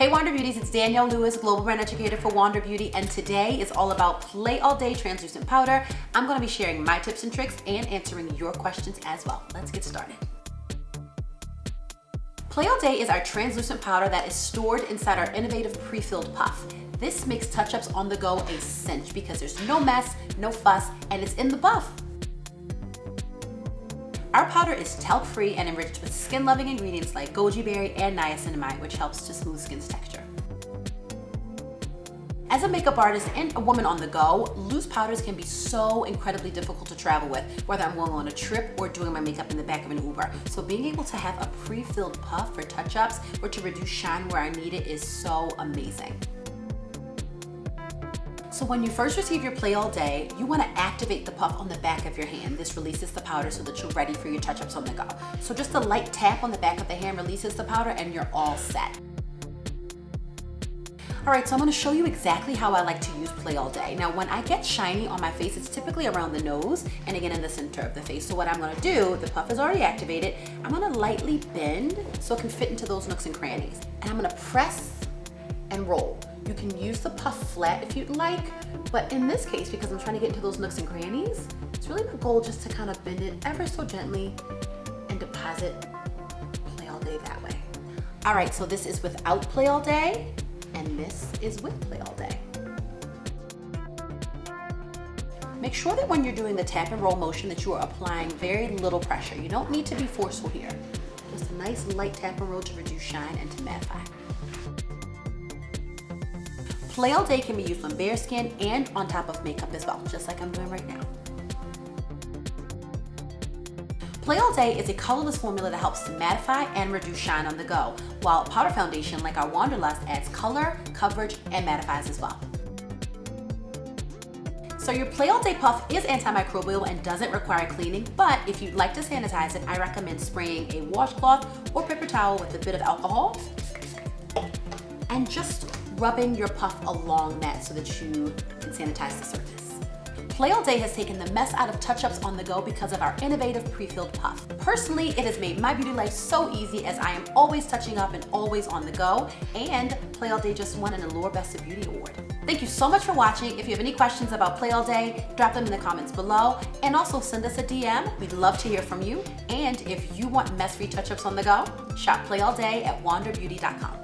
Hey Wander Beauties, it's Danielle Lewis, Global Brand Educator for Wander Beauty, and today is all about Play All Day Translucent Powder. I'm going to be sharing my tips and tricks and answering your questions as well. Let's get started. Play All Day is our translucent powder that is stored inside our innovative pre-filled puff. This makes touch-ups on the go a cinch because there's no mess, no fuss, and it's in the puff. Our powder is talc-free and enriched with skin-loving ingredients like goji berry and niacinamide, which helps to smooth skin's texture. As a makeup artist and a woman on the go, loose powders can be so incredibly difficult to travel with, whether I'm going on a trip or doing my makeup in the back of an Uber. So being able to have a pre-filled puff for touch-ups or to reduce shine where I need it is so amazing. So when you first receive your Play All Day, you want to activate the puff on the back of your hand. This releases the powder so that you're ready for your touch-ups on the go. So just a light tap on the back of the hand releases the powder and you're all set. All right, so I'm going to show you exactly how I like to use Play All Day. Now, when I get shiny on my face, it's typically around the nose and again in the center of the face. So what I'm going to do, the puff is already activated, I'm going to lightly bend so it can fit into those nooks and crannies. And I'm going to press and roll. You can use the puff flat if you'd like, but in this case, because I'm trying to get into those nooks and crannies, it's really my goal just to kind of bend it ever so gently and deposit Play All Day that way. All right, so this is without Play All Day, and this is with Play All Day. Make sure that when you're doing the tap and roll motion that you are applying very little pressure. You don't need to be forceful here. Just a nice light tap and roll to reduce shine and to mattify. Play All Day can be used on bare skin and on top of makeup as well, just like I'm doing right now. Play All Day is a colorless formula that helps to mattify and reduce shine on the go, while powder foundation like our Wanderlust adds color, coverage, and mattifies as well. So your Play All Day puff is antimicrobial and doesn't require cleaning, but if you'd like to sanitize it, I recommend spraying a washcloth or paper towel with a bit of alcohol and just rubbing your puff along that so that you can sanitize the surface. Play All Day has taken the mess out of touch-ups on the go because of our innovative pre-filled puff. Personally, it has made my beauty life so easy as I am always touching up and always on the go, and Play All Day just won an Allure Best of Beauty Award. Thank you so much for watching. If you have any questions about Play All Day, drop them in the comments below, and also send us a DM. We'd love to hear from you. And if you want mess-free touch-ups on the go, shop Play All Day at wanderbeauty.com.